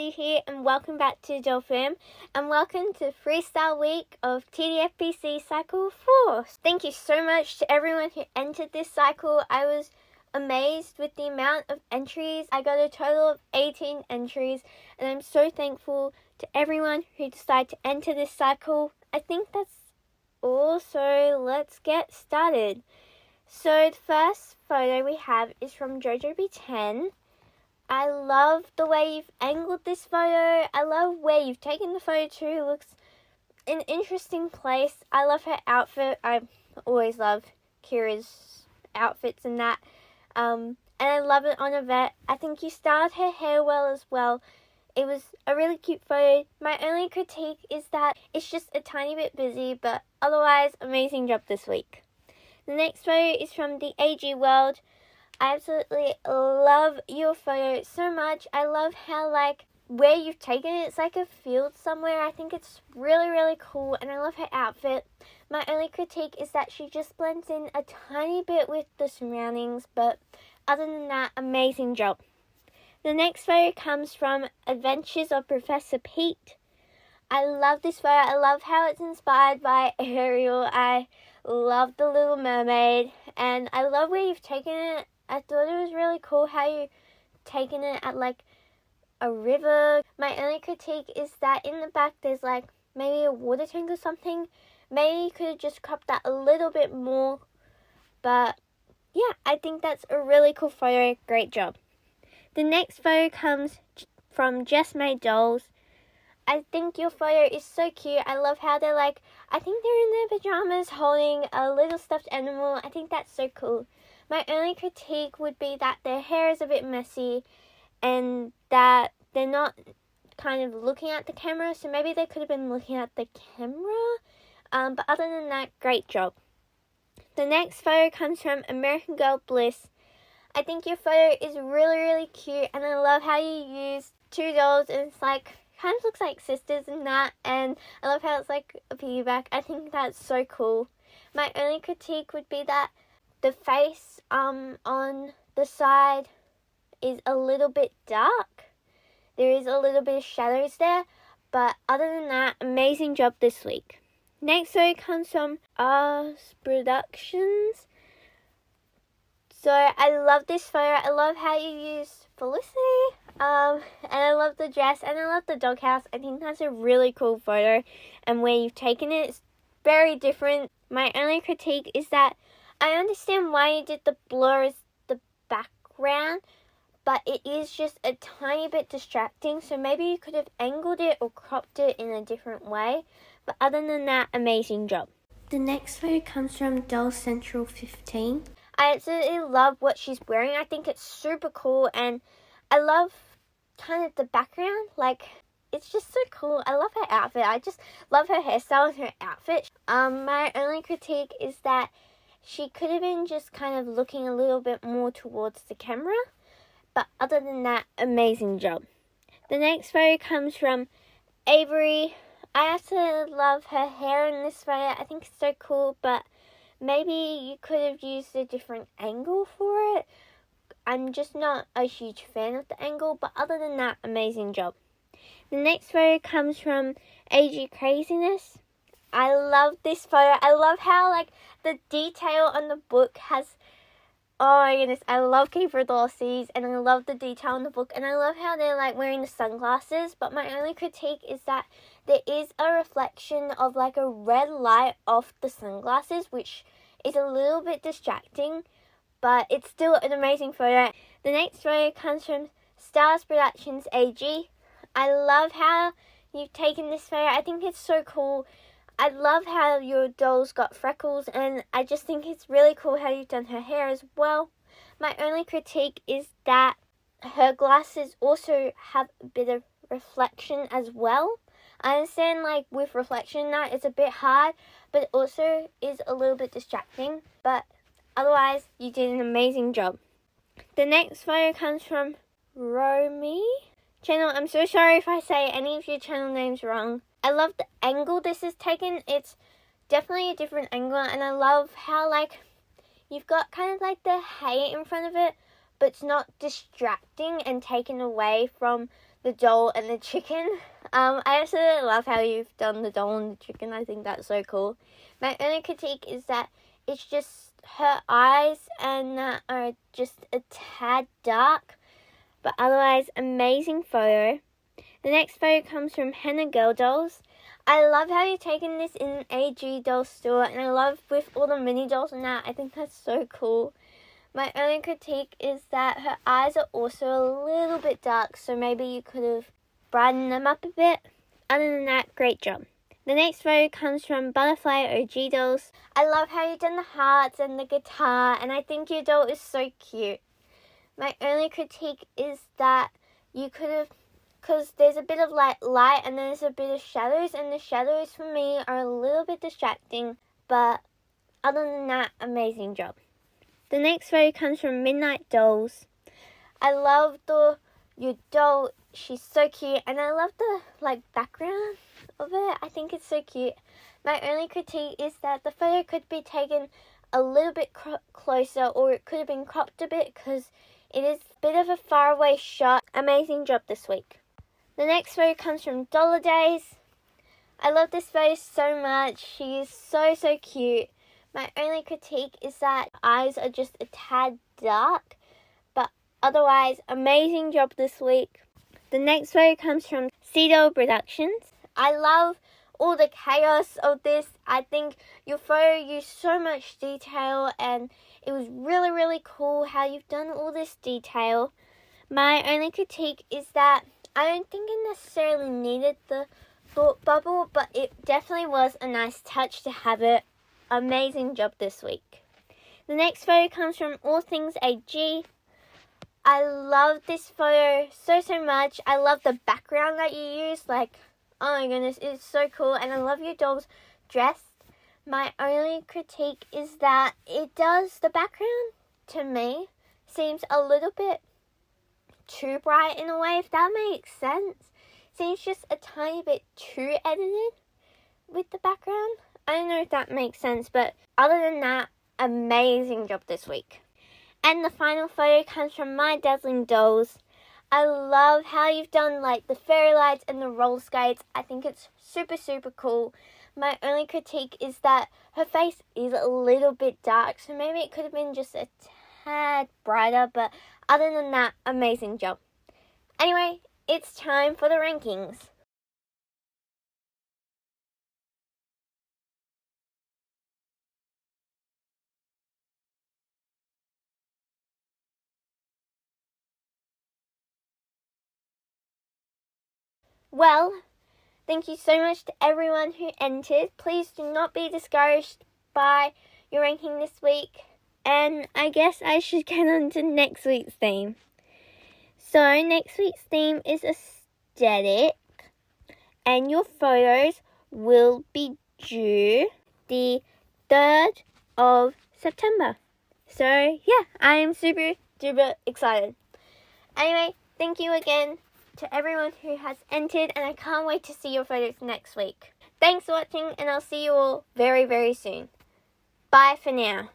TDFPC here, and welcome back to Dolphin, and welcome to Freestyle Week of TDFPC Cycle 4. Thank you so much to everyone who entered this cycle. I was amazed with the amount of entries. I got a total of 18 entries, and I'm so thankful to everyone who decided to enter this cycle. I think that's all, so let's get started. So the first photo we have is from JoJoB10. I love the way you've angled this photo. I love where you've taken the photo to. It looks an interesting place. I love her outfit. I always love Kira's outfits and that. And I love it on Yvette. I think you styled her hair well as well. It was a really cute photo. My only critique is that it's just a tiny bit busy, but otherwise, amazing job this week. The next photo is from the AG World. I absolutely love your photo so much. I love how, where you've taken it, it's like a field somewhere. I think it's really, really cool, and I love her outfit. My only critique is that she just blends in a tiny bit with the surroundings, but other than that, amazing job. The next photo comes from Adventures of Professor Pete. I love this photo. I love how it's inspired by Ariel. I love the Little Mermaid, and I love where you've taken it. I thought it was really cool how you've taken it at a river. My only critique is that in the back there's maybe a water tank or something. Maybe you could have just cropped that a little bit more. But yeah, I think that's a really cool photo. Great job. The next photo comes from Just Made Dolls. I think your photo is so cute. I love how they're I think they're in their pajamas holding a little stuffed animal. I think that's so cool. My only critique would be that their hair is a bit messy and that they're not kind of looking at the camera. So maybe they could have been looking at the camera. But other than that, great job. The next photo comes from American Girl Bliss. I think your photo is really, really cute. And I love how you use two dolls and it's kind of looks like sisters and that. And I love how it's like a piggyback. I think that's so cool. My only critique would be that the face on the side is a little bit dark. There is a little bit of shadows there. But other than that, amazing job this week. Next photo comes from Ars Productions. So I love this photo. I love how you use Felicity. And I love the dress. And I love the doghouse. I think that's a really cool photo. And where you've taken it, it's very different. My only critique is that I understand why you did the blur as the background, but it is just a tiny bit distracting, so maybe you could have angled it or cropped it in a different way, but other than that, amazing job. The next photo comes from Doll Central 15. I absolutely love what she's wearing. I think it's super cool, and I love kind of the background, it's just so cool. I love her outfit. I just love her hairstyle and her outfit. My only critique is that she could have been just kind of looking a little bit more towards the camera. But other than that, amazing job. The next photo comes from Avory. I absolutely love her hair in this photo. I think it's so cool, but maybe you could have used a different angle for it. I'm just not a huge fan of the angle, but other than that, amazing job. The next photo comes from AG Craziness. I love this photo. I love how the detail on the book has, oh my goodness, I love Keeper Dorsey's, and I love the detail on the book, and I love how they're wearing the sunglasses. But my only critique is that there is a reflection of a red light off the sunglasses, which is a little bit distracting, but it's still an amazing photo. The next photo comes from Stars Productions AG. I love how you've taken this photo. I think it's so cool. I love how your doll's got freckles, and I just think it's really cool how you've done her hair as well. My only critique is that her glasses also have a bit of reflection as well. I understand with reflection that it's a bit hard, but it also is a little bit distracting. But otherwise, you did an amazing job. The next photo comes from Romy Channel. I'm so sorry if I say any of your channel names wrong. I love the angle this is taken. It's definitely a different angle, and I love how you've got kind of the hay in front of it, but it's not distracting and taken away from the doll and the chicken. I absolutely love how you've done the doll and the chicken. I think that's so cool. My only critique is that it's just her eyes and are just a tad dark, but otherwise amazing photo. The next photo comes from Henna Girl Dolls. I love how you've taken this in an AG doll store, and I love with all the mini dolls and that. I think that's so cool. My only critique is that her eyes are also a little bit dark, so maybe you could have brightened them up a bit. Other than that, great job. The next photo comes from Butterfly OG Dolls. I love how you've done the hearts and the guitar, and I think your doll is so cute. My only critique is that you could have, because there's a bit of light and there's a bit of shadows, and the shadows for me are a little bit distracting, but other than that, amazing job. The next photo comes from Midnight Dolls. I love your doll. She's so cute, and I love the background of it. I think it's so cute. My only critique is that the photo could be taken a little bit closer, or it could have been cropped a bit because it is a bit of a faraway shot. Amazing job this week. The next photo comes from Dollar Days. I love this photo so much. She is so cute. My only critique is that eyes are just a tad dark, but otherwise, amazing job this week. The next photo comes from Cedo Productions. I love all the chaos of this. I think your photo used so much detail, and it was really cool how you've done all this detail. My only critique is that I don't think it necessarily needed the thought bubble, but it definitely was a nice touch to have it. Amazing job this week. The next photo comes from All Things AG. I love this photo so much. I love the background that you used. Oh my goodness, it's so cool. And I love your doll's dress. My only critique is that the background, to me, seems a little bit too bright in a way, if that makes sense. Seems just a tiny bit too edited with the background. I don't know if that makes sense, but other than that, amazing job this week. And the final photo comes from My Dazzling Dolls. I love how you've done the fairy lights and the roller skates. I think it's super cool. My only critique is that her face is a little bit dark, so maybe it could have been just a tad brighter, but other than that, amazing job. Anyway, it's time for the rankings. Well, thank you so much to everyone who entered. Please do not be discouraged by your ranking this week. And I guess I should get on to next week's theme. So next week's theme is aesthetic. And your photos will be due the 3rd of September. So yeah, I am super duper excited. Anyway, thank you again to everyone who has entered, and I can't wait to see your photos next week. Thanks for watching, and I'll see you all very soon. Bye for now.